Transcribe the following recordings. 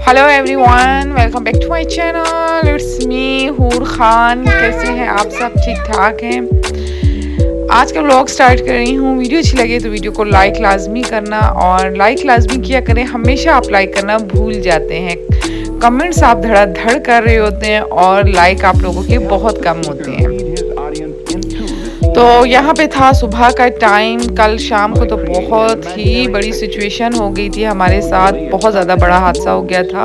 Hello everyone, welcome back to my channel. It's me Hoor Khan. कैसे हैं आप सब? ठीक ठाक हैं। आज का व्लॉग स्टार्ट कर रही हूँ। वीडियो अच्छी लगे तो वीडियो को लाइक लाजमी करना, और लाइक लाजमी किया करें। हमेशा आप लाइक करना भूल जाते हैं। कमेंट्स आप धड़ाधड़ कर रहे होते हैं और लाइक आप लोगों के बहुत कम होते हैं। तो यहाँ पे था सुबह का टाइम। कल शाम को तो बहुत ही बड़ी सिचुएशन हो गई थी हमारे साथ। बहुत ज़्यादा बड़ा हादसा हो गया था।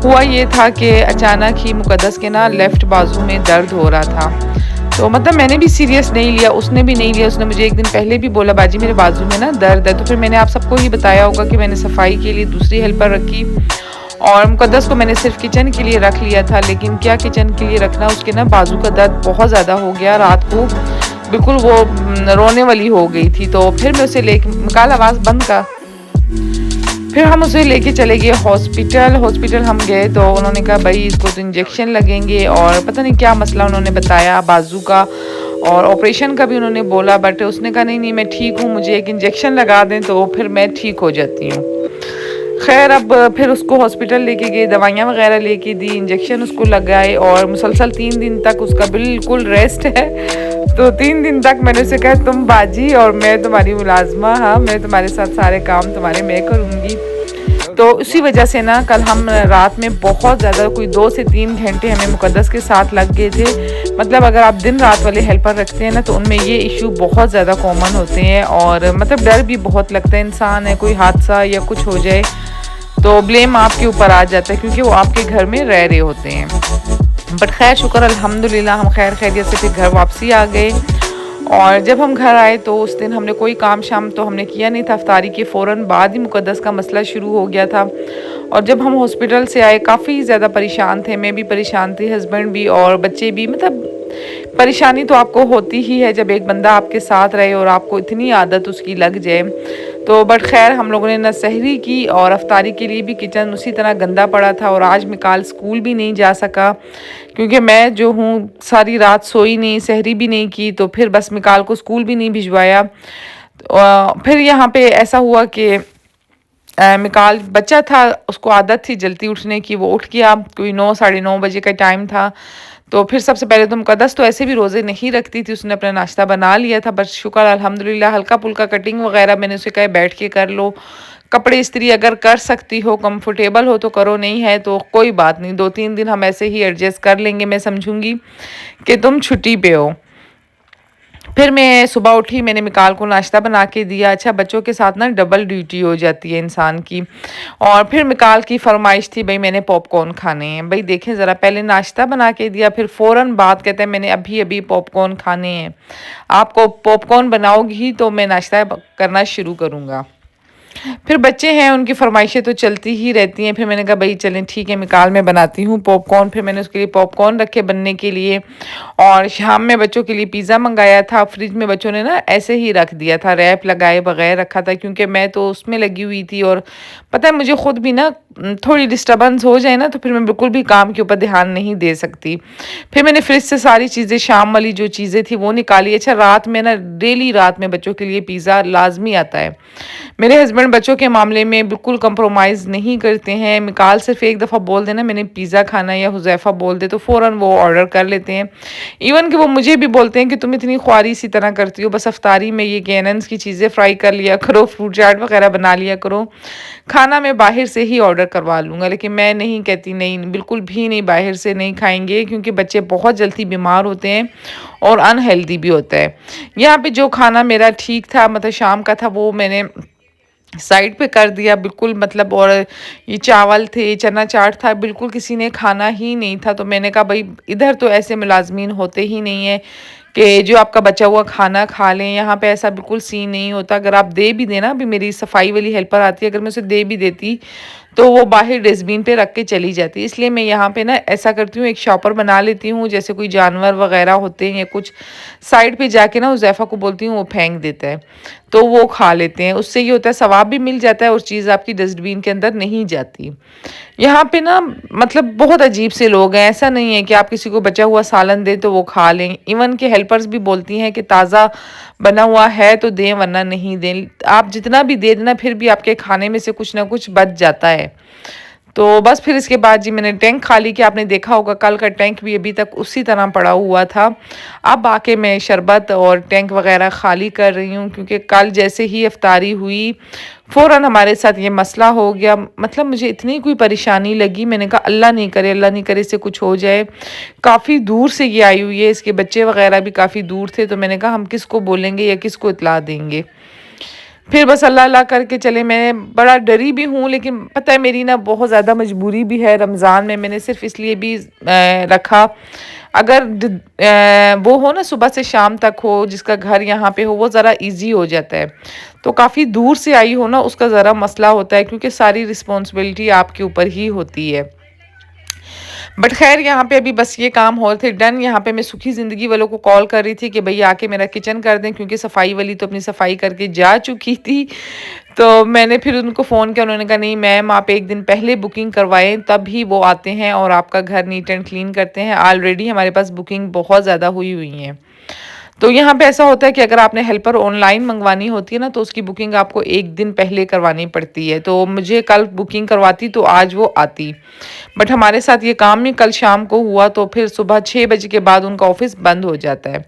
हुआ ये था कि अचानक ही मुकद्दस के ना लेफ़्ट बाजू में दर्द हो रहा था। तो मतलब मैंने भी सीरियस नहीं लिया, उसने भी नहीं लिया। उसने मुझे एक दिन पहले भी बोला, बाजी मेरे बाजू में ना दर्द है। तो फिर मैंने आप सबको ही बताया होगा कि मैंने सफाई के लिए दूसरी हेल्पर रखी, और मुकद्दस को मैंने सिर्फ किचन के लिए रख लिया था। लेकिन क्या किचन के लिए रखना, उसके ना बाजू का दर्द बहुत ज़्यादा हो गया। रात को बिल्कुल वो रोने वाली हो गई थी। तो फिर मैं उसे लेके, निकाल आवाज़ बंद का। फिर हम उसे लेके चले गए हॉस्पिटल हम गए। तो उन्होंने कहा भाई इसको तो इंजेक्शन लगेंगे, और पता नहीं क्या मसला उन्होंने बताया बाजू का, और ऑपरेशन का भी उन्होंने बोला। बट उसने कहा नहीं मैं ठीक हूँ, मुझे एक इंजेक्शन लगा दें तो फिर मैं ठीक हो जाती हूँ। खैर अब फिर उसको हॉस्पिटल लेके गए, दवाइयाँ वगैरह लेके दी, इंजेक्शन उसको लगाए, और मुसलसल 3 दिन तक उसका बिल्कुल रेस्ट है। तो 3 दिन तक मैंने उसे कहा तुम बाजी और मैं तुम्हारी मुलाजमा, हाँ मैं तुम्हारे साथ सारे काम तुम्हारे मैं करूँगी। तो उसी वजह से ना कल हम रात में बहुत ज़्यादा, कोई 2 से 3 घंटे हमें मुकद्दस के साथ लग गए थे। मतलब अगर आप दिन रात वाले हेल्पर रखते हैं ना, तो उनमें ये इशू बहुत ज़्यादा कॉमन होते हैं। और मतलब डर भी बहुत लगता है, इंसान है, कोई हादसा या कुछ हो जाए तो ब्लेम आपके ऊपर आ जाता है, क्योंकि वो आपके घर में रह रहे होते हैं। बट खैर शुक्र अल्हम्दुलिल्लाह हम खैर खैरियत से फिर घर वापसी आ गए। और जब हम घर आए तो उस दिन हमने कोई काम शाम तो हमने किया नहीं था। अफ्तारी के फ़ौरन बाद ही मुकद्दस का मसला शुरू हो गया था। और जब हम हॉस्पिटल से आए काफ़ी ज़्यादा परेशान थे, मैं भी परेशान थी, हस्बैंड भी और बच्चे भी। मतलब परेशानी तो आपको होती ही है जब एक बंदा आपके साथ रहे और आपको इतनी आदत उसकी लग जाए। तो बट खैर हम लोगों ने ना सहरी की, और अफ्तारी के लिए भी किचन उसी तरह गंदा पड़ा था। और आज मिकाल स्कूल भी नहीं जा सका, क्योंकि मैं जो हूँ सारी रात सोई नहीं, सहरी भी नहीं की। तो फिर बस मिकाल को स्कूल भी नहीं भिजवाया। फिर यहाँ पे ऐसा हुआ कि मिकाल बच्चा था, उसको आदत थी जल्दी उठने की। वो उठ गया, कोई 9 साढ़े 9 बजे का टाइम था। तो फिर सबसे पहले तो मुकद्दस तो ऐसे भी रोज़े नहीं रखती थी, उसने अपना नाश्ता बना लिया था। बस शुक्र अल्हम्दुलिल्लाह, हल्का फुल्का कटिंग वगैरह मैंने उसे कहा बैठ के कर लो। कपड़े इस्त्री अगर कर सकती हो, कंफर्टेबल हो तो करो, नहीं है तो कोई बात नहीं, 2-3 दिन हम ऐसे ही एडजस्ट कर लेंगे। मैं समझूंगी कि तुम छुट्टी पे हो। फिर मैं सुबह उठी, मैंने मिकाल को नाश्ता बना के दिया। अच्छा बच्चों के साथ ना डबल ड्यूटी हो जाती है इंसान की। और फिर मिकाल की फरमाइश थी भाई मैंने पॉपकॉर्न खाने हैं। भाई देखें ज़रा, पहले नाश्ता बना के दिया, फिर फ़ौरन बात कहते हैं मैंने अभी अभी पॉपकॉर्न खाने हैं। आपको पॉपकॉर्न बनाओगी तो मैं नाश्ता करना शुरू करूँगा। फिर बच्चे हैं, उनकी फरमाइशें तो चलती ही रहती हैं। फिर मैंने कहा भाई चलें ठीक है, मिकाल में बनाती हूँ पॉपकॉर्न। फिर मैंने उसके लिए पॉपकॉर्न रखे बनने के लिए, और शाम में बच्चों के लिए पिज़्ज़ा मंगाया था। फ्रिज में बच्चों ने ना ऐसे ही रख दिया था, रैप लगाए बगैर रखा था, क्योंकि मैं तो उसमें लगी हुई थी। और पता है मुझे खुद भी ना थोड़ी डिस्टर्बेंस हो जाए ना, तो फिर मैं बिल्कुल भी काम के ऊपर ध्यान नहीं दे सकती। फिर मैंने फ्रिज से सारी चीज़ें, शाम वाली जो चीज़ें थी वो निकाली। अच्छा रात में ना, डेली रात में बच्चों के लिए पिज़्ज़ा लाजमी आता है। मेरे हस्बैंड बच्चों के मामले में बिल्कुल कंप्रोमाइज़ नहीं करते हैं। मिकाल सिर्फ एक दफ़ा बोल देना मैंने पिज़्ज़ा खाना है, या हुज़ैफ़ा बोल दे तो फ़ौरन वो ऑर्डर कर लेते हैं। इवन कि वो मुझे भी बोलते हैं कि तुम इतनी ख्वारी सी तरह करती हो, बस अफ्तारी में ये कैनन्स की चीज़ें फ्राई कर लिया करो, फ्रूट चाट वगैरह बना लिया करो, खाना मैं बाहर से ही ऑर्डर करवा लूँगा। लेकिन मैं नहीं कहती, नहीं बिल्कुल भी नहीं, बाहर से नहीं खाएंगे, क्योंकि बच्चे बहुत जल्दी बीमार होते हैं और अनहेल्दी भी होता है। यहाँ पे जो खाना मेरा ठीक था, मतलब शाम का था, वो मैंने साइड पे कर दिया बिल्कुल। मतलब और ये चावल थे, चना चाट था, बिल्कुल किसी ने खाना ही नहीं था। तो मैंने कहा भाई इधर तो ऐसे मुलाजमीन होते ही नहीं है कि जो आपका बचा हुआ खाना खा लें। यहाँ पे ऐसा बिल्कुल सीन नहीं होता। अगर आप दे भी देना, अभी मेरी सफाई वाली हेल्पर आती है, अगर मैं उसे दे भी देती तो वो बाहर डस्टबिन पे रख के चली जाती। इसलिए मैं यहाँ पे ना ऐसा करती हूँ, एक शॉपर बना लेती हूँ, जैसे कोई जानवर वगैरह होते हैं या कुछ, साइड पे जाके ना उज़ैफ़ा को बोलती हूँ वो फेंक देता है, तो वो खा लेते हैं। उससे ये होता है सवाब भी मिल जाता है और चीज़ आपकी डस्टबिन के अंदर नहीं जाती। यहाँ पे ना मतलब बहुत अजीब से लोग हैं। ऐसा नहीं है कि आप किसी को बचा हुआ सालन दें तो वो खा लें। इवन के हेल्पर्स भी बोलती हैं कि ताज़ा बना हुआ है तो दें, वरना नहीं दें। आप जितना भी दे देना, फिर भी आपके खाने में से कुछ ना कुछ बच जाता है। तो बस फिर इसके बाद जी मैंने टैंक खाली किया। आपने देखा होगा कल का टैंक भी अभी तक उसी तरह पड़ा हुआ था। अब आके मैं शरबत और टैंक वगैरह खाली कर रही हूँ, क्योंकि कल जैसे ही इफ्तारी हुई फ़ौरन हमारे साथ ये मसला हो गया। मतलब मुझे इतनी कोई परेशानी लगी, मैंने कहा अल्लाह नहीं करे, अल्लाह नहीं करे इससे कुछ हो जाए। काफ़ी दूर से ये आई हुई है, इसके बच्चे वगैरह भी काफ़ी दूर थे, तो मैंने कहा हम किसको बोलेंगे या किसको इत्तला देंगे। फिर बस अल्लाह अल्लाह करके चले। मैं बड़ा डरी भी हूँ, लेकिन पता है मेरी ना बहुत ज़्यादा मजबूरी भी है। रमज़ान में मैंने सिर्फ इसलिए भी रखा, अगर वो हो ना सुबह से शाम तक हो, जिसका घर यहाँ पे हो, वो ज़रा इजी हो जाता है। तो काफ़ी दूर से आई हो ना, उसका ज़रा मसला होता है, क्योंकि सारी रिस्पॉन्सिबिलिटी आपके ऊपर ही होती है। बट खैर यहाँ पे अभी बस ये काम हो रहे थे डन। यहाँ पे मैं सुखी ज़िंदगी वालों को कॉल कर रही थी कि भैया आके मेरा किचन कर दें, क्योंकि सफाई वाली तो अपनी सफाई करके जा चुकी थी। तो मैंने फिर उनको फ़ोन किया, उन्होंने कहा नहीं मैम आप एक दिन पहले बुकिंग करवाएं, तब ही वो आते हैं और आपका घर नीट एंड क्लीन करते हैं। ऑलरेडी हमारे पास बुकिंग बहुत ज़्यादा हुई हुई है। तो यहाँ पे ऐसा होता है कि अगर आपने हेल्पर ऑनलाइन मंगवानी होती है ना, तो उसकी बुकिंग आपको एक दिन पहले करवानी पड़ती है। तो मुझे कल बुकिंग करवाती तो आज वो आती, बट हमारे साथ ये काम ही कल शाम को हुआ, तो फिर सुबह 6 बजे के बाद उनका ऑफिस बंद हो जाता है।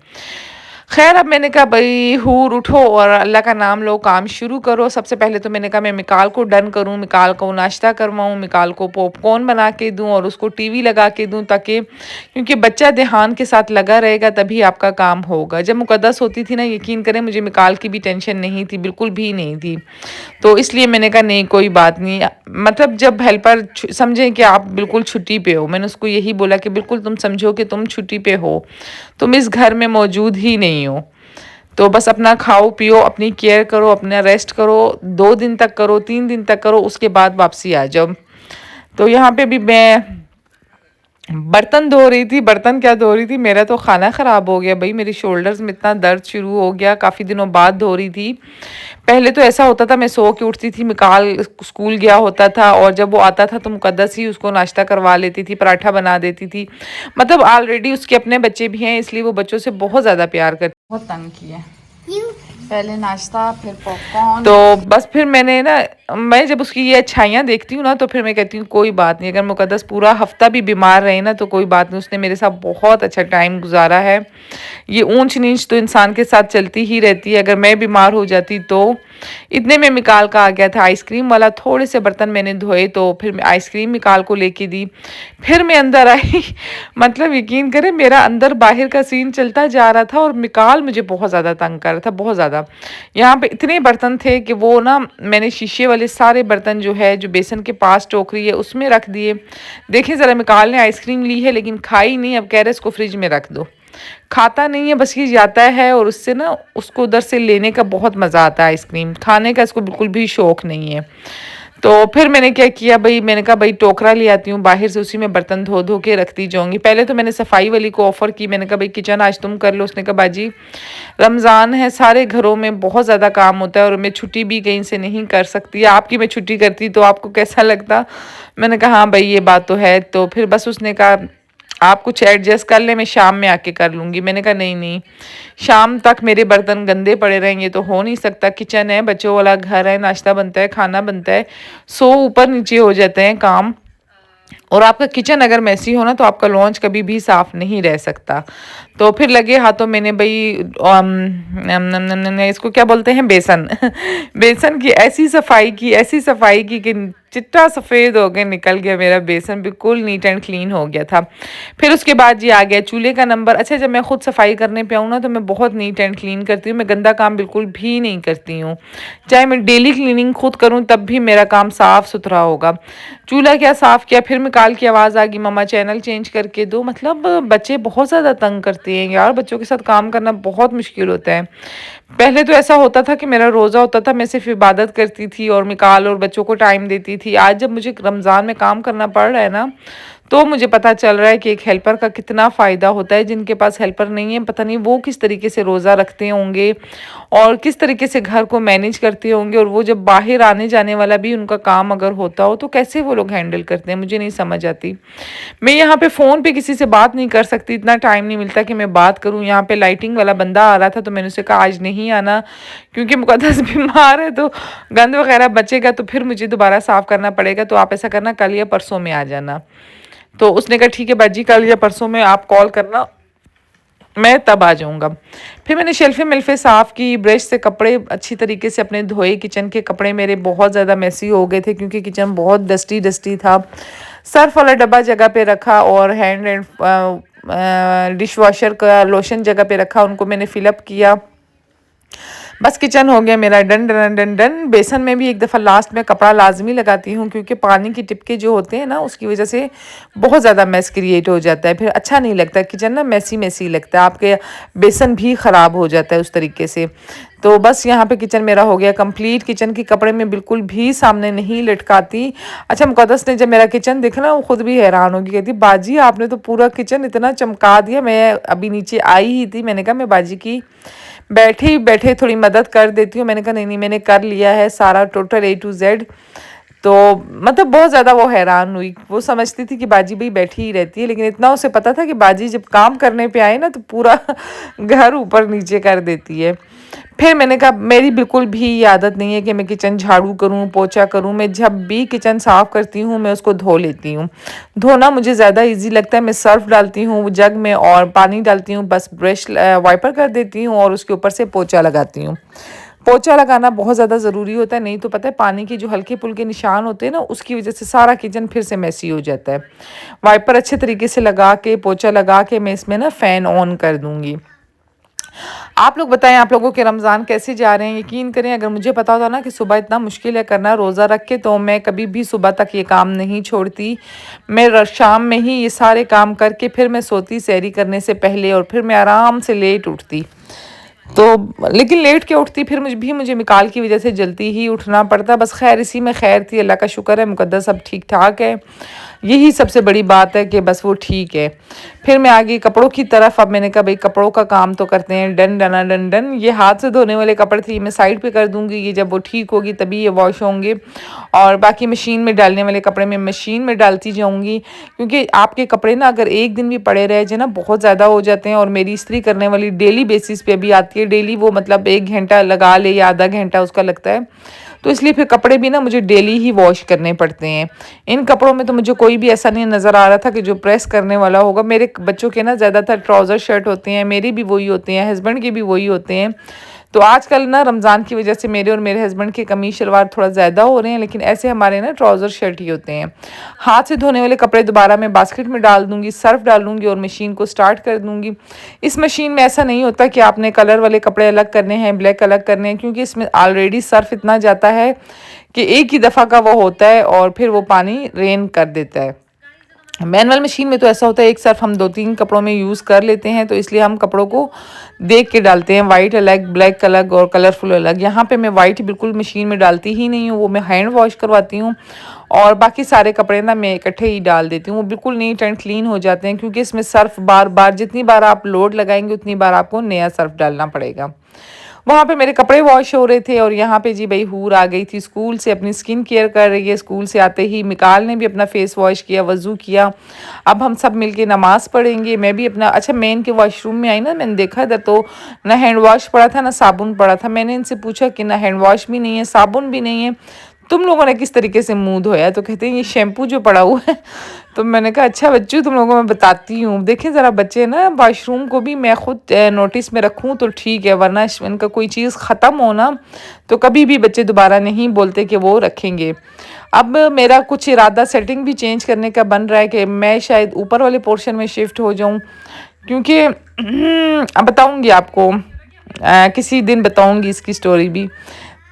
खैर अब मैंने कहा भाई हूर उठो और अल्लाह का नाम लो, काम शुरू करो। सबसे पहले तो मैंने कहा मैं मिकाल को डन करूं, मिकाल को नाश्ता करवाऊं, मिकाल को पॉपकॉर्न बना के दूं और उसको टीवी लगा के दूं, ताकि क्योंकि बच्चा ध्यान के साथ लगा रहेगा तभी आपका काम होगा। जब मुकद्दस होती थी ना, यकीन करें मुझे मिकाल की भी टेंशन नहीं थी, बिल्कुल भी नहीं थी। तो इसलिए मैंने कहा नहीं कोई बात नहीं, मतलब जब हेल्पर समझें कि आप बिल्कुल छुट्टी पे हो, मैंने उसको यही बोला कि बिल्कुल तुम समझो कि तुम छुट्टी पे हो, तुम इस घर में मौजूद ही नहीं हो। तो बस अपना खाओ पियो, अपनी केयर करो, अपना रेस्ट करो, 2 दिन तक करो, 3 दिन तक करो, उसके बाद वापसी आ जाओ। तो यहाँ पे भी मैं बर्तन धो रही थी। बर्तन क्या धो रही थी, मेरा तो खाना ख़राब हो गया भाई, मेरी शोल्डर्स में इतना दर्द शुरू हो गया, काफ़ी दिनों बाद धो रही थी। पहले तो ऐसा होता था मैं सो के उठती थी, मिकाल स्कूल गया होता था और जब वो आता था तो मुकद्दस ही उसको नाश्ता करवा लेती थी, पराठा बना देती थी। मतलब ऑलरेडी उसके अपने बच्चे भी हैं, इसलिए वो बच्चों से बहुत ज़्यादा प्यार करती, बहुत तंग किया। पहले नाश्ता फिर पॉपकॉर्न। तो बस फिर मैंने ना, मैं जब उसकी ये अच्छाइयाँ देखती हूँ ना, तो फिर मैं कहती हूँ कोई बात नहीं, अगर मुकद्दस पूरा हफ्ता भी बीमार रहे ना तो कोई बात नहीं, उसने मेरे साथ बहुत अच्छा टाइम गुजारा है। ये ऊंच नीच तो इंसान के साथ चलती ही रहती है, अगर मैं बीमार हो जाती तो। इतने में मिकाल का आ गया था आइसक्रीम वाला, थोड़े से बर्तन मैंने धोए तो फिर मैं आइसक्रीम मिकाल को लेके दी। फिर मैं अंदर आई मतलब यकीन करें मेरा अंदर बाहर का सीन चलता जा रहा था और मिकाल मुझे बहुत ज़्यादा तंग कर रहा था, बहुत ज़्यादा। यहाँ पे इतने बर्तन थे कि वो ना मैंने शीशे वाले सारे बर्तन जो है, जो बेसन के पास टोकरी है उसमें रख दिए। देखिए ज़रा मिकाल ने आइसक्रीम ली है लेकिन खाई नहीं, अब कह रहे इसको फ्रिज में रख दो। खाता नहीं है, बस ये जाता है और उससे ना उसको उधर से लेने का बहुत मज़ा आता है, आइसक्रीम खाने का इसको बिल्कुल भी शौक़ नहीं है। तो फिर मैंने क्या किया भाई, मैंने कहा भाई टोकरा ले आती हूँ बाहर से, उसी में बर्तन धो धो के रखती जाऊँगी। पहले तो मैंने सफाई वाली को ऑफ़र की, मैंने कहा भाई किचन आज तुम कर लो। उसने कहा बाजी रमज़ान है, सारे घरों में बहुत ज़्यादा काम होता है और मैं छुट्टी भी कहीं से नहीं कर सकती, आपकी मैं छुट्टी करती तो आपको कैसा लगता। मैंने कहा हाँ भाई ये बात तो है। तो फिर बस उसने कहा आप कुछ एडजस्ट कर ले, मैं शाम में आके कर लूँगी। मैंने कहा नहीं नहीं, शाम तक मेरे बर्तन गंदे पड़े रहेंगे तो हो नहीं सकता, किचन है, बच्चों वाला घर है, नाश्ता बनता है, खाना बनता है, सो ऊपर नीचे हो जाते हैं काम। और आपका किचन अगर मैसी हो ना तो आपका लॉन्च कभी भी साफ़ नहीं रह सकता। तो फिर लगे हाथों मैंने भाई इसको क्या बोलते हैं, बेसन बेसन की ऐसी सफाई की, ऐसी सफाई की कि चिट्टा सफ़ेद हो गया, निकल गया मेरा बेसन, बिल्कुल नीट एंड क्लीन हो गया था। फिर उसके बाद ये आ गया चूल्हे का नंबर। अच्छा जब मैं खुद सफाई करने पे आऊँ ना तो मैं बहुत नीट एंड क्लीन करती हूँ, मैं गंदा काम बिल्कुल भी नहीं करती हूँ। चाहे मैं डेली क्लीनिंग खुद करूँ तब भी मेरा काम साफ़ सुथरा होगा। चूल्हा क्या साफ़ किया, फिर मिकाल की आवाज़ आ गई मम्मा चैनल चेंज करके दो। मतलब बच्चे बहुत ज़्यादा तंग करते हैं यार, बच्चों के साथ काम करना बहुत मुश्किल होता है। पहले तो ऐसा होता था कि मेरा रोज़ा होता था, मैं सिर्फ इबादत करती थी और मिकाल और बच्चों को टाइम देती थी। आज जब मुझे रमज़ान में काम करना पड़ रहा है ना, तो मुझे पता चल रहा है कि एक हेल्पर का कितना फ़ायदा होता है। जिनके पास हेल्पर नहीं है, पता नहीं वो किस तरीके से रोज़ा रखते होंगे और किस तरीके से घर को मैनेज करते होंगे, और वो जब बाहर आने जाने वाला भी उनका काम अगर होता हो तो कैसे वो लोग हैंडल करते हैं, मुझे नहीं समझ आती। मैं यहाँ पे फ़ोन पे किसी से बात नहीं कर सकती, इतना टाइम नहीं मिलता कि मैं बात करूँ। यहाँ पे लाइटिंग वाला बंदा आ रहा था तो मैंने उसे कहा आज नहीं आना, क्योंकि मुकद्दस बीमार है, तो गंद वगैरह बचेगा तो फिर मुझे दोबारा साफ़ करना पड़ेगा। तो आप ऐसा करना, कल या परसों में आ जाना। तो उसने कहा ठीक है बाजी, कल या परसों में आप कॉल करना, मैं तब आ जाऊँगा। फिर मैंने शेल्फ़े मिल्फ़े साफ़ की, ब्रश से कपड़े अच्छी तरीके से अपने धोए। किचन के कपड़े मेरे बहुत ज़्यादा मैसी हो गए थे क्योंकि किचन बहुत डस्टी डस्टी था। सर्फ़ वाला डब्बा जगह पे रखा और हैंड एंड डिश वॉशर का लोशन जगह पे रखा, उनको मैंने फ़िलअप किया। बस किचन हो गया मेरा डन डन डन डन। बेसन में भी एक दफ़ा लास्ट में कपड़ा लाजमी लगाती हूँ क्योंकि पानी की टिपके जो होते हैं ना, उसकी वजह से बहुत ज़्यादा मैस क्रिएट हो जाता है, फिर अच्छा नहीं लगता किचन ना, मैसी मैसी लगता है, आपके बेसन भी ख़राब हो जाता है उस तरीके से। तो बस यहाँ पे किचन मेरा हो गया कंप्लीट। किचन के कपड़े में बिल्कुल भी सामने नहीं लटकाती। अच्छा, मुक़द्दस ने जब मेरा किचन देखा ना, वो खुद भी हैरान होगी, कहती बाजी आपने तो पूरा किचन इतना चमका दिया। मैं अभी नीचे आई ही थी, मैंने कहा मैं बाजी की बैठे ही बैठे थोड़ी मदद कर देती हूँ। मैंने कहा नहीं नहीं, मैंने कर लिया है सारा टोटल A to Z। तो मतलब बहुत ज़्यादा वो हैरान हुई, वो समझती थी कि बाजी भाई बैठी ही रहती है, लेकिन इतना उसे पता था कि बाजी जब काम करने पे आए ना तो पूरा घर ऊपर नीचे कर देती है। फिर मैंने कहा मेरी बिल्कुल भी ये आदत नहीं है कि मैं किचन झाड़ू करूँ पोछा करूँ। मैं जब भी किचन साफ़ करती हूँ मैं उसको धो लेती हूँ। धोना मुझे ज़्यादा इजी लगता है। मैं सर्फ डालती हूँ जग में और पानी डालती हूँ, बस ब्रश वाइपर कर देती हूँ और उसके ऊपर से पोछा लगाती हूँ। पोछा लगाना बहुत ज़्यादा ज़रूरी होता है, नहीं तो पता है पानी के जो हल्के पुल्के निशान होते हैं ना, उसकी वजह से सारा किचन फिर से मैसी हो जाता है। वाइपर अच्छे तरीके से लगा के पोछा लगा के मैं इसमें ना फ़ैन ऑन कर दूँगी। आप लोग बताएं आप लोगों के रमज़ान कैसे जा रहे हैं। यकीन करें अगर मुझे पता होता ना कि सुबह इतना मुश्किल है करना रोज़ा रख के, तो मैं कभी भी सुबह तक ये काम नहीं छोड़ती। मैं शाम में ही ये सारे काम करके फिर मैं सोती सहरी करने से पहले, और फिर मैं आराम से लेट उठती। तो लेकिन लेट के उठती फिर मुझे मिकाल की वजह से जल्दी ही उठना पड़ता। बस खैर इसी में खैर थी, अल्लाह का शुक्र है मुकद्दस सब ठीक ठाक है, यही सबसे बड़ी बात है कि बस वो ठीक है। फिर मैं आ गई कपड़ों की तरफ। अब मैंने कहा भाई कपड़ों का काम तो करते हैं, डन डना डन डन। ये हाथ से धोने वाले कपड़े थे, मैं साइड पे कर दूंगी, ये जब वो ठीक होगी तभी ये वॉश होंगे। और बाकी मशीन में डालने वाले कपड़े मैं मशीन में डालती जाऊँगी, क्योंकि आपके कपड़े ना अगर एक दिन भी पड़े रह जाए ना बहुत ज़्यादा हो जाते हैं। और मेरी इस्त्री करने वाली डेली बेसिस पे भी आती है, डेली वो मतलब 1 घंटा लगा ले या आधा घंटा उसका लगता है, तो इसलिए फिर कपड़े भी ना मुझे डेली ही वॉश करने पड़ते हैं। इन कपड़ों में तो मुझे कोई भी ऐसा नहीं नज़र आ रहा था कि जो प्रेस करने वाला होगा। मेरे बच्चों के ना ज़्यादातर ट्राउज़र शर्ट होते हैं, मेरे भी वही होते हैं, हस्बैंड के भी वही होते हैं। तो आजकल ना रमज़ान की वजह से मेरे और मेरे हस्बैंड के कमीज शलवार थोड़ा ज़्यादा हो रहे हैं, लेकिन ऐसे हमारे ना ट्राउज़र शर्ट ही होते हैं। हाथ से धोने वाले कपड़े दोबारा मैं बास्केट में डाल दूँगी, सर्फ डालूँगी और मशीन को स्टार्ट कर दूँगी। इस मशीन में ऐसा नहीं होता कि आपने कलर वाले कपड़े अलग करने हैं, ब्लैक अलग करने हैं, क्योंकि इसमें ऑलरेडी सर्फ इतना जाता है कि एक ही दफ़ा का वो होता है और फिर वो पानी रेन कर देता है। मैनुअल मशीन में तो ऐसा होता है एक सर्फ हम 2-3 कपड़ों में यूज़ कर लेते हैं, तो इसलिए हम कपड़ों को देख के डालते हैं, वाइट अलग, ब्लैक अलग और कलरफुल अलग। यहाँ पे मैं वाइट बिल्कुल मशीन में डालती ही नहीं हूँ, वो मैं हैंड वॉश करवाती हूँ और बाकी सारे कपड़े ना मैं इकट्ठे ही डाल देती हूँ। वो बिल्कुल नीट एंड क्लीन हो जाते हैं, क्योंकि इसमें सर्फ बार बार जितनी बार आप लोड लगाएंगे उतनी बार आपको नया सर्फ डालना पड़ेगा। वहाँ पे मेरे कपड़े वॉश हो रहे थे और यहाँ पे जी भाई हूर आ गई थी स्कूल से, अपनी स्किन केयर कर रही है। स्कूल से आते ही मिकाल ने भी अपना फेस वॉश किया, वज़ू किया। अब हम सब मिलके नमाज़ पढ़ेंगे। मैं भी अपना अच्छा मैं इनके वॉशरूम में आई ना, मैंने देखा इधर तो ना हैंड वॉश पड़ा था ना साबुन पड़ा था। मैंने इनसे पूछा कि ना हैंड वॉश भी नहीं है, साबुन भी नहीं है, तुम लोगों ने किस तरीके से मुंह धोया? तो कहते हैं ये शैम्पू जो पड़ा हुआ है। तो मैंने कहा अच्छा बच्चों तुम लोगों को मैं बताती हूँ। देखें ज़रा बच्चे ना वॉशरूम को भी मैं खुद नोटिस में रखूँ तो ठीक है, वरना इनका कोई चीज़ ख़त्म हो ना तो कभी भी बच्चे दोबारा नहीं बोलते कि वो रखेंगे। अब मेरा कुछ इरादा सेटिंग भी चेंज करने का बन रहा है कि मैं शायद ऊपर वाले पोर्शन में शिफ्ट हो जाऊँ, क्योंकि अब बताऊँगी आपको, किसी दिन बताऊँगी इसकी स्टोरी भी।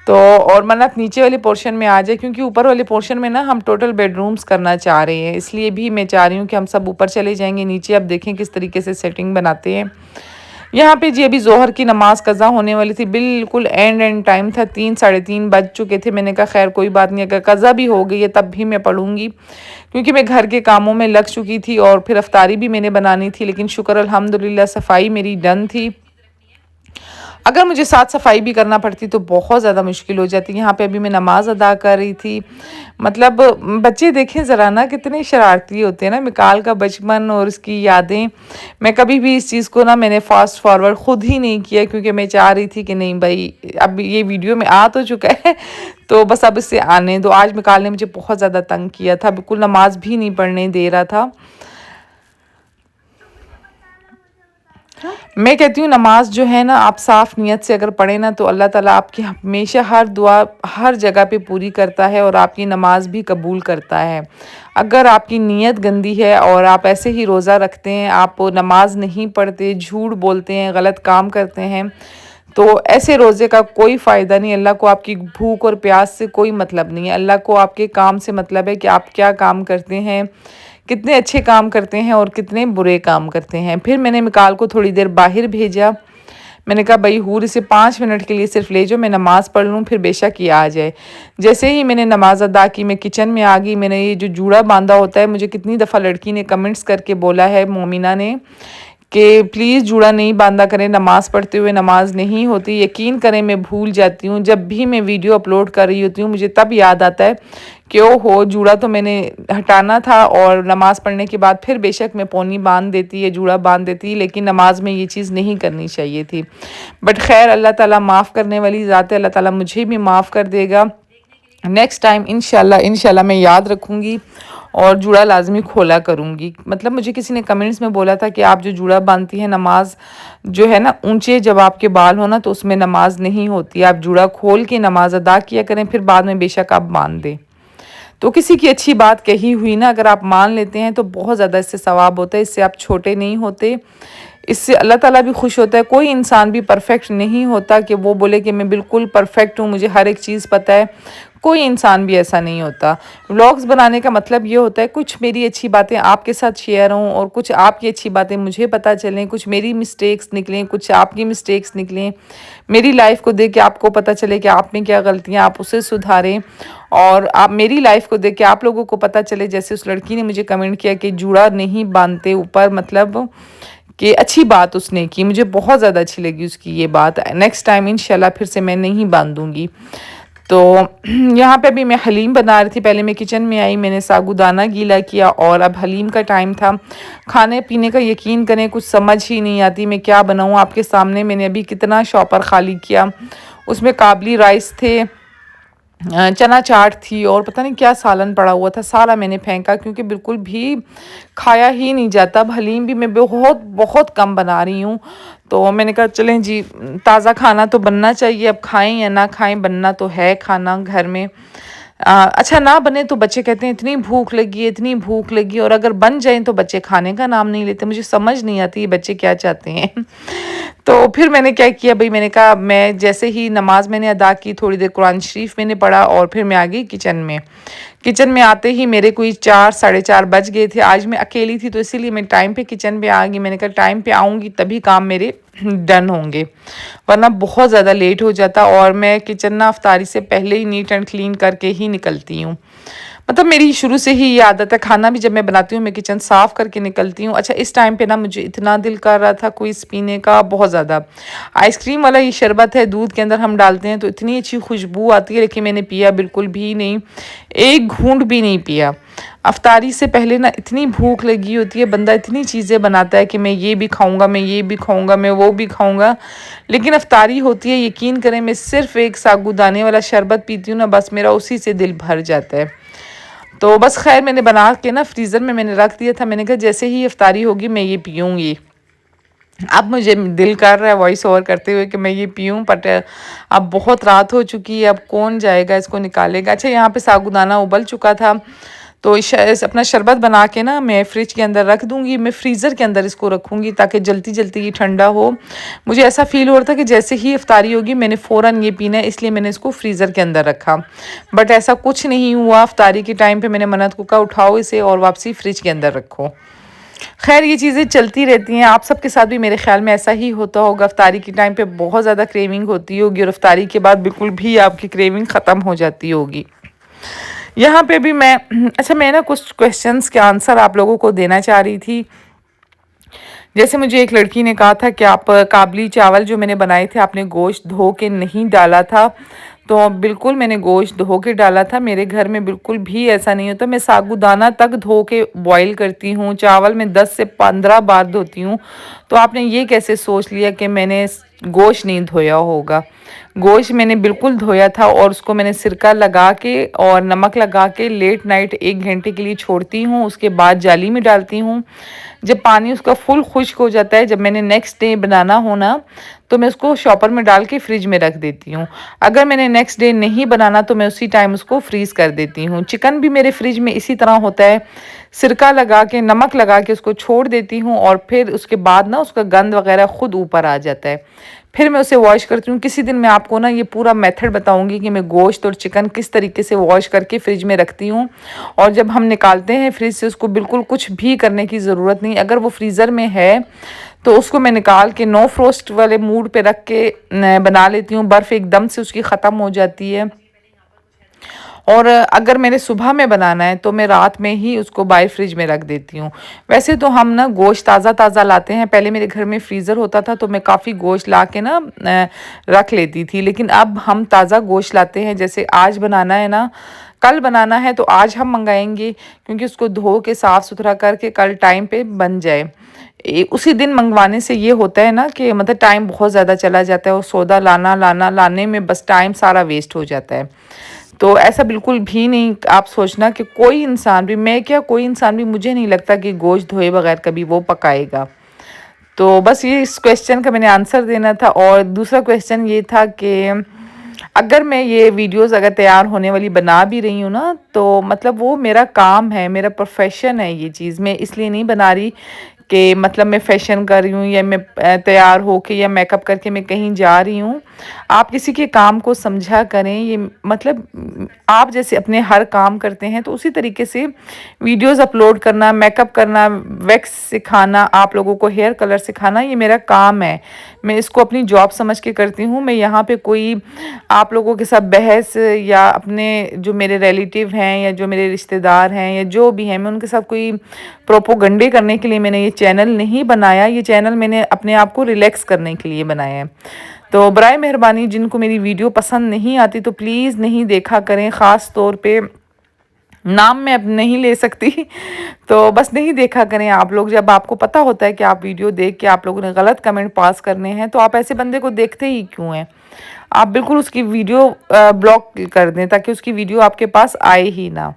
तो और मन्नत नीचे वाले पोर्शन में आ जाए, क्योंकि ऊपर वाले पोर्शन में ना हम टोटल बेडरूम्स करना चाह रहे हैं, इसलिए भी मैं चाह रही हूँ कि हम सब ऊपर चले जाएंगे। नीचे अब देखें किस तरीके से सेटिंग बनाते हैं। यहाँ पे जी अभी ज़ोहर की नमाज़ कज़ा होने वाली थी, बिल्कुल एंड टाइम था, 3 साढ़े 3 बज चुके थे। मैंने कहा खैर कोई बात नहीं, अगर कज़ा भी हो गई है तब भी मैं पढ़ूँगी, क्योंकि मैं घर के कामों में लग चुकी थी और फिर अफ्तारी भी मैंने बनानी थी। लेकिन शुक्र अल्हम्दुलिल्लाह सफाई मेरी डन थी। अगर मुझे साथ सफाई भी करना पड़ती तो बहुत ज़्यादा मुश्किल हो जाती। यहाँ पे अभी मैं नमाज़ अदा कर रही थी। मतलब बच्चे देखें ज़रा ना कितने शरारती होते हैं ना, मिकाल का बचपन और उसकी यादें। मैं कभी भी इस चीज़ को ना मैंने फास्ट फॉरवर्ड ख़ुद ही नहीं किया, क्योंकि मैं चाह रही थी कि नहीं भाई अब ये वीडियो में आ तो चुका है तो बस अब इससे आने दो। आज मिकाल ने मुझे बहुत ज़्यादा तंग किया था, बिल्कुल नमाज भी नहीं पढ़ने दे रहा था। मैं कहती हूँ नमाज जो है ना, आप साफ़ नीयत से अगर पढ़े ना तो अल्लाह ताला आपकी हमेशा हर दुआ हर जगह पे पूरी करता है और आपकी नमाज भी कबूल करता है। अगर आपकी नीयत गंदी है और आप ऐसे ही रोज़ा रखते हैं, आप नमाज नहीं पढ़ते, झूठ बोलते हैं, गलत काम करते हैं, तो ऐसे रोज़े का कोई फ़ायदा नहीं। अल्लाह को आपकी भूख और प्यास से कोई मतलब नहीं है। अल्लाह को आपके काम से मतलब है कि आप क्या काम करते हैं, कितने अच्छे काम करते हैं और कितने बुरे काम करते हैं। फिर मैंने मिकाल को थोड़ी देर बाहर भेजा। मैंने कहा भाई हूर इसे 5 मिनट के लिए सिर्फ ले जाओ, मैं नमाज़ पढ़ लूँ, फिर बेशक ये आ जाए। जैसे ही मैंने नमाज़ अदा की मैं किचन में आ गई। मैंने ये जो जूड़ा बांधा होता है, मुझे कितनी दफ़ा लड़की ने कमेंट्स करके बोला है, मोमिना ने, कि प्लीज़ जूड़ा नहीं बांधा करें, नमाज़ पढ़ते हुए नमाज नहीं होती। यकीन करें मैं भूल जाती हूँ, जब भी मैं वीडियो अपलोड कर रही होती हूँ मुझे तब याद आता है कि ओहो जूड़ा तो मैंने हटाना था, और नमाज़ पढ़ने के बाद फिर बेशक मैं पौनी बांध देती है, जूड़ा बांध देती, लेकिन नमाज में ये चीज़ नहीं करनी चाहिए थी। बट खैर अल्लाह ताला माफ़ करने वाली ज़ात है, अल्लाह ताला मुझे भी माफ़ कर देगा। नेक्स्ट टाइम इंशाल्लाह मैं याद रखूँगी और जूड़ा लाजमी खोला करूँगी। मतलब मुझे किसी ने कमेंट्स में बोला था कि आप जो जूड़ा बांधती हैं, नमाज जो है ना ऊंचे जब आपके बाल हो ना तो उसमें नमाज नहीं होती, आप जूड़ा खोल के नमाज अदा किया करें, फिर बाद में बेशक आप बांध दें। तो किसी की अच्छी बात कही हुई ना अगर आप मान लेते हैं तो बहुत ज़्यादा इससे सवाब होता है, इससे आप छोटे नहीं होते, इससे अल्लाह ताला भी खुश होता है। कोई इंसान भी परफेक्ट नहीं होता कि वो बोले कि मैं बिल्कुल परफेक्ट हूँ, मुझे हर एक चीज़ पता है। कोई इंसान भी ऐसा नहीं होता। व्लॉग्स बनाने का मतलब ये होता है कुछ मेरी अच्छी बातें आपके साथ शेयर हों और कुछ आपकी अच्छी बातें मुझे पता चलें, कुछ मेरी मिस्टेक्स निकलें, कुछ आपकी मिस्टेक्स निकलें, मेरी लाइफ को देख के आपको पता चले कि आप में क्या गलतियाँ, आप उसे सुधारें, और आप मेरी लाइफ को देख के आप लोगों को पता चले। जैसे उस लड़की ने मुझे कमेंट किया कि जूड़ा नहीं बांधते ऊपर, मतलब कि अच्छी बात उसने की, मुझे बहुत ज़्यादा अच्छी लगी उसकी ये बात। नेक्स्ट टाइम इंशाल्लाह फिर से मैं नहीं बांधूंगी। तो यहाँ पे भी मैं हलीम बना रही थी। पहले मैं किचन में आई, मैंने साबूदाना गीला किया और अब हलीम का टाइम था। खाने पीने का यकीन करें कुछ समझ ही नहीं आती मैं क्या बनाऊँ। आपके सामने मैंने अभी कितना शॉपर खाली किया, उसमें काबली राइस थे, चना चाट थी और पता नहीं क्या सालन पड़ा हुआ था, सारा मैंने फेंका क्योंकि बिल्कुल भी खाया ही नहीं जाता। अब हलीम भी मैं बहुत बहुत कम बना रही हूँ, तो मैंने कहा चलें जी ताज़ा खाना तो बनना चाहिए, अब खाएं या ना खाएं बनना तो है खाना घर में। अच्छा ना बने तो बच्चे कहते हैं इतनी भूख लगी है, इतनी भूख लगी, और अगर बन जाए तो बच्चे खाने का नाम नहीं लेते। मुझे समझ नहीं आती ये बच्चे क्या चाहते हैं। तो फिर मैंने क्या किया भाई, मैंने कहा मैं जैसे ही नमाज मैंने अदा की, थोड़ी देर कुरान शरीफ मैंने पढ़ा और फिर मैं आ गई किचन में। किचन में आते ही मेरे कोई 4 साढ़े 4 बज गए थे। आज मैं अकेली थी तो इसीलिए मैं टाइम पे किचन पे आ गई। मैंने कहा टाइम पे आऊँगी तभी काम मेरे डन होंगे, वरना बहुत ज़्यादा लेट हो जाता। और मैं किचन ना अफ्तारी से पहले ही नीट एंड क्लीन करके ही निकलती हूँ। मतलब मेरी शुरू से ही ये आदत है, खाना भी जब मैं बनाती हूँ मैं किचन साफ़ करके निकलती हूँ। अच्छा इस टाइम पे ना मुझे इतना दिल कर रहा था कोई पीने का, बहुत ज़्यादा। आइसक्रीम वाला ये शरबत है, दूध के अंदर हम डालते हैं तो इतनी अच्छी खुशबू आती है, लेकिन मैंने पिया बिल्कुल भी नहीं, एक घूंट भी नहीं पिया। अफ्तारी से पहले ना इतनी भूख लगी होती है, बंदा इतनी चीज़ें बनाता है कि मैं ये भी खाऊंगा, मैं ये भी खाऊंगा, मैं वो भी खाऊंगा, लेकिन अफ्तारी होती है यकीन करें मैं सिर्फ एक साबूदाने वाला शरबत पीती हूँ ना, बस मेरा उसी से दिल भर जाता है। तो बस खैर मैंने बना के ना फ्रीज़र में मैंने रख दिया था। मैंने कहा जैसे ही अफ्तारी होगी मैं ये पीऊँगी। अब मुझे दिल कर रहा है वॉइस ओवर करते हुए कि मैं ये पीऊँ, बट अब बहुत रात हो चुकी है, अब कौन जाएगा इसको निकालेगा। अच्छा यहाँ पे साबूदाना उबल चुका था, तो अपना शरबत बना के ना मैं फ़्रिज के अंदर रख दूँगी। मैं फ्रीज़र के अंदर इसको रखूँगी ताकि जल्दी जल्दी ये ठंडा हो। मुझे ऐसा फ़ील हो रहा था कि जैसे ही इफ्तारी होगी मैंने फ़ौरन ये पीना है, इसलिए मैंने इसको फ्रीज़र के अंदर रखा, बट ऐसा कुछ नहीं हुआ। इफ्तारी के टाइम पे मैंने मन्नत को कहा उठाओ इसे और वापसी फ्रिज के अंदर रखो। खैर ये चीज़ें चलती रहती हैं, आप सबके साथ भी मेरे ख़्याल में ऐसा ही होता होगा। इफ्तारी के टाइम पे बहुत ज़्यादा क्रेविंग होती होगी और इफ्तारी के बाद बिल्कुल भी आपकी क्रेविंग ख़त्म हो जाती होगी। यहाँ पे भी मैं अच्छा मैं ना कुछ क्वेश्चंस के आंसर आप लोगों को देना चाह रही थी। जैसे मुझे एक लड़की ने कहा था कि आप काबली चावल जो मैंने बनाए थे आपने गोश्त धो के नहीं डाला था। तो बिल्कुल मैंने गोश्त धो के डाला था। मेरे घर में बिल्कुल भी ऐसा नहीं होता। मैं साबूदाना तक धो के बॉईल करती हूँ। चावल मैं 10 से 15 बार धोती हूँ। तो आपने ये कैसे सोच लिया कि मैंने गोश्त नहीं धोया होगा? गोश्त मैंने बिल्कुल धोया था और उसको मैंने सिरका लगा के और नमक लगा के लेट नाइट 1 घंटे के लिए छोड़ती हूँ। उसके बाद जाली में डालती हूँ। जब पानी उसका फुल खुश्क हो जाता है, जब मैंने नेक्स्ट डे बनाना हो ना, तो मैं उसको शॉपर में डाल के फ्रिज में रख देती हूँ। अगर मैंने नेक्स्ट डे नहीं बनाना तो मैं उसी टाइम उसको फ्रीज़ कर देती हूँ। चिकन भी मेरे फ्रिज में इसी तरह होता है। सिरका लगा के नमक लगा के उसको छोड़ देती हूँ और फिर उसके बाद ना उसका गंद वगैरह खुद ऊपर आ जाता है। फिर मैं उसे वॉश करती हूँ। किसी दिन मैं आपको ना ये पूरा मेथड बताऊँगी कि मैं गोश्त और चिकन किस तरीके से वॉश करके फ्रिज में रखती हूँ। और जब हम निकालते हैं फ्रिज से उसको बिल्कुल कुछ भी करने की ज़रूरत नहीं। अगर वो फ्रीज़र में है तो उसको मैं निकाल के नो फ्रोस्ट वाले मूड पे रख के बना लेती हूँ। बर्फ़ एकदम से उसकी ख़त्म हो जाती है। और अगर मैंने सुबह में बनाना है तो मैं रात में ही उसको बाय फ्रिज में रख देती हूँ। वैसे तो हम ना गोश्त ताज़ा ताज़ा लाते हैं। पहले मेरे घर में फ्रीज़र होता था तो मैं काफ़ी गोश्त ला के ना रख लेती थी। लेकिन अब हम ताज़ा गोश्त लाते हैं। जैसे आज बनाना है ना, कल बनाना है तो आज हम मंगाएंगे क्योंकि उसको धो के साफ़ सुथरा करके कल टाइम पे बन जाए। उसी दिन मंगवाने से ये होता है ना कि मतलब टाइम बहुत ज़्यादा चला जाता है और सौदा लाने में बस टाइम सारा वेस्ट हो जाता है। तो ऐसा बिल्कुल भी नहीं आप सोचना कि कोई इंसान भी, मैं क्या कोई इंसान भी, मुझे नहीं लगता कि गोश्त धोए बगैर कभी वो पकाएगा। तो बस ये इस क्वेश्चन का मैंने आंसर देना था। और दूसरा क्वेश्चन ये था कि अगर मैं ये वीडियोस अगर तैयार होने वाली बना भी रही हूँ ना, तो मतलब वो मेरा काम है, मेरा प्रोफेशन है ये चीज़। मैं इसलिए नहीं बना रही कि मतलब मैं फ़ैशन कर रही हूँ या मैं तैयार होके या मेकअप करके मैं कहीं जा रही हूँ। आप किसी के काम को समझा करें। ये मतलब आप जैसे अपने हर काम करते हैं तो उसी तरीके से वीडियोस अपलोड करना, मेकअप करना, वैक्स सिखाना, आप लोगों को हेयर कलर सिखाना, ये मेरा काम है। मैं इसको अपनी जॉब समझ के करती हूँ। मैं यहाँ पे कोई आप लोगों के साथ बहस या अपने जो मेरे रिलेटिव हैं या जो मेरे रिश्तेदार हैं या जो भी हैं, मैं उनके साथ कोई प्रोपोगंडे करने के लिए मैंने ये चैनल नहीं बनाया। ये चैनल मैंने अपने आप को रिलैक्स करने के लिए बनाया है। तो बराए मेहरबानी जिनको मेरी वीडियो पसंद नहीं आती तो प्लीज़ नहीं देखा करें। ख़ास तौर पे नाम मैं अब नहीं ले सकती तो बस नहीं देखा करें आप लोग। जब आपको पता होता है कि आप वीडियो देख के आप लोगों ने गलत कमेंट पास करने हैं तो आप ऐसे बंदे को देखते ही क्यों हैं? आप बिल्कुल उसकी वीडियो ब्लॉक कर दें ताकि उसकी वीडियो आपके पास आए ही ना।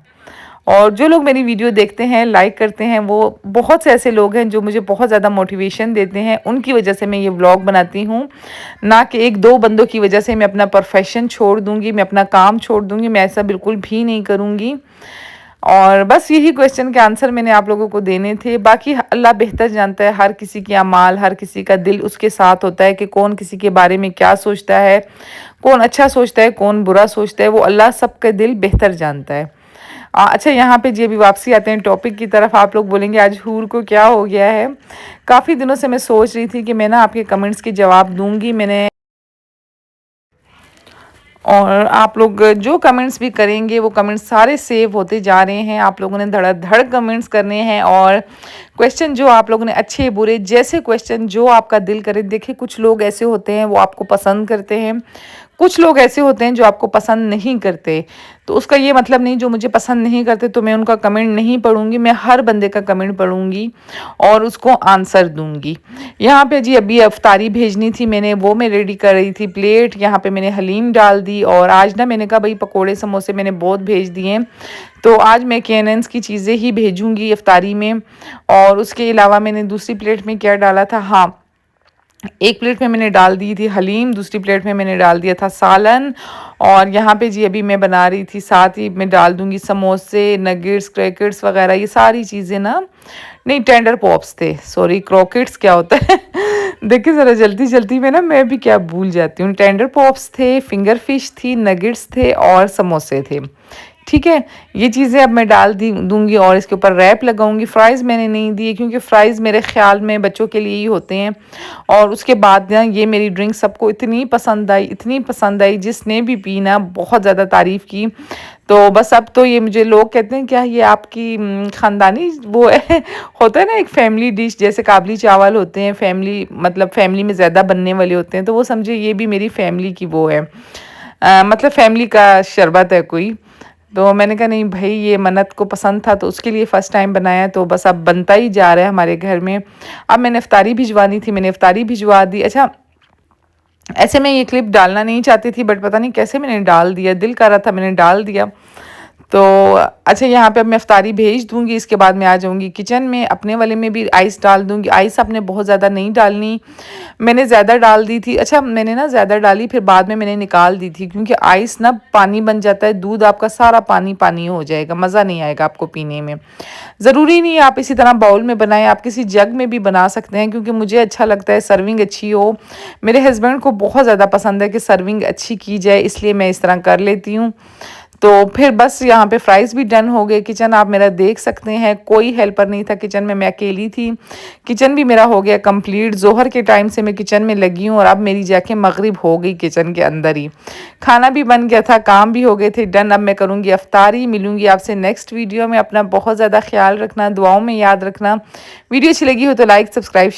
और जो लोग मेरी वीडियो देखते हैं, लाइक करते हैं, वो बहुत से ऐसे लोग हैं जो मुझे बहुत ज़्यादा मोटिवेशन देते हैं। उनकी वजह से मैं ये व्लॉग बनाती हूँ, ना कि 1-2 बंदों की वजह से मैं अपना प्रोफेशन छोड़ दूँगी, मैं अपना काम छोड़ दूँगी। मैं ऐसा बिल्कुल भी नहीं करूँगी। और बस यही क्वेश्चन के आंसर मैंने आप लोगों को देने थे। बाकी अल्लाह बेहतर जानता है, हर किसी की अमाल, हर किसी का दिल उसके साथ होता है कि कौन किसी के बारे में क्या सोचता है, कौन अच्छा सोचता है, कौन बुरा सोचता है, वो अल्लाह सबका दिल बेहतर जानता है। अच्छा यहाँ पे जी अभी वापसी आते हैं टॉपिक की तरफ। आप लोग बोलेंगे आज हूर को क्या हो गया है? काफ़ी दिनों से मैं सोच रही थी कि मैं ना आपके कमेंट्स के जवाब दूँगी। मैंने और आप लोग जो कमेंट्स भी करेंगे वो कमेंट्स सारे सेव होते जा रहे हैं। आप लोगों ने धड़ाधड़ कमेंट्स करने हैं और क्वेश्चन जो आप लोगों ने अच्छे बुरे जैसे क्वेश्चन जो आपका दिल करे। देखिए कुछ लोग ऐसे होते हैं वो आपको पसंद करते हैं, कुछ लोग ऐसे होते हैं जो आपको पसंद नहीं करते। तो उसका ये मतलब नहीं जो मुझे पसंद नहीं करते तो मैं उनका कमेंट नहीं पढ़ूंगी। मैं हर बंदे का कमेंट पढ़ूंगी और उसको आंसर दूंगी। यहाँ पे जी अभी अफ्तारी भेजनी थी मैंने, वो मैं रेडी कर रही थी प्लेट। यहाँ पे मैंने हलीम डाल दी और आज ना मैंने कहा भाई पकोड़े समोसे मैंने बहुत भेज दिए तो आज मैं केनेंस की चीज़ें ही भेजूंगी अफ्तारी में। और उसके अलावा मैंने दूसरी प्लेट में क्या डाला था, हाँ एक प्लेट में मैंने डाल दी थी हलीम, दूसरी प्लेट में मैंने डाल दिया था सालन। और यहाँ पे जी अभी मैं बना रही थी, साथ ही मैं डाल दूंगी समोसे, नगेट्स, क्रैकर्स वगैरह ये सारी चीज़ें ना, नहीं टेंडर पॉप्स थे, सॉरी क्रॉकेट्स क्या होता है देखिए ज़रा जल्दी जल्दी में ना मैं भी क्या भूल जाती हूँ। टेंडर पॉप्स थे, फिंगर फिश थी, नगेट्स थे और समोसे थे। ठीक है, ये चीज़ें अब मैं डाल दूंगी और इसके ऊपर रैप लगाऊंगी। फ्राइज़ मैंने नहीं दिए क्योंकि फ़्राइज़ मेरे ख्याल में बच्चों के लिए ही होते हैं। और उसके बाद ना ये मेरी ड्रिंक सबको इतनी पसंद आई, इतनी पसंद आई, जिसने भी पी ना बहुत ज़्यादा तारीफ़ की। तो बस अब तो ये मुझे लोग कहते हैं क्या ये आपकी ख़ानदानी वो है होता है ना एक फैमिली डिश, जैसे काबली चावल होते हैं, फैमिली मतलब फैमिली में ज़्यादा बनने वाले होते हैं, तो वो समझे ये भी मेरी फैमिली की वो है, मतलब फैमिली का शरबत है कोई। तो मैंने कहा नहीं भाई, ये मन्नत को पसंद था तो उसके लिए फ़र्स्ट टाइम बनाया, तो बस अब बनता ही जा रहा है हमारे घर में। अब मैंने इफ्तारी भिजवानी थी, मैंने इफ्तारी भिजवा दी। अच्छा, ऐसे मैं ये क्लिप डालना नहीं चाहती थी बट पता नहीं कैसे मैंने डाल दिया, दिल कर रहा था मैंने डाल दिया। तो अच्छा, यहाँ पे अब मैं इफ्तारी भेज दूँगी, इसके बाद मैं आ जाऊँगी किचन में। अपने वाले में भी आइस डाल दूँगी। आइस आपने बहुत ज़्यादा नहीं डालनी, मैंने ज़्यादा डाल दी थी। अच्छा, मैंने ना ज़्यादा डाली, फिर बाद में मैंने निकाल दी थी क्योंकि आइस ना पानी बन जाता है, दूध आपका सारा पानी पानी हो जाएगा, मज़ा नहीं आएगा आपको पीने में। ज़रूरी नहीं है आप इसी तरह बाउल में बनाएं, आप किसी जग में भी बना सकते हैं क्योंकि मुझे अच्छा लगता है सर्विंग अच्छी हो। मेरे हस्बैंड को बहुत ज़्यादा पसंद है कि सर्विंग अच्छी की जाए, इसलिए मैं इस तरह कर लेती हूँ। तो फिर बस यहाँ पे फ्राइज़ भी डन हो गए। किचन आप मेरा देख सकते हैं, कोई हेल्पर नहीं था किचन में, मैं अकेली थी। किचन भी मेरा हो गया कंप्लीट। ज़ोहर के टाइम से मैं किचन में लगी हूँ और अब मेरी जाके मगरिब हो गई किचन के अंदर ही। खाना भी बन गया था, काम भी हो गए थे डन। अब मैं करूँगी अफ्तारी। मिलूँगी आपसे नेक्स्ट वीडियो में। अपना बहुत ज़्यादा ख्याल रखना, दुआओं में याद रखना। वीडियो अच्छी लगी हो तो लाइक, सब्सक्राइब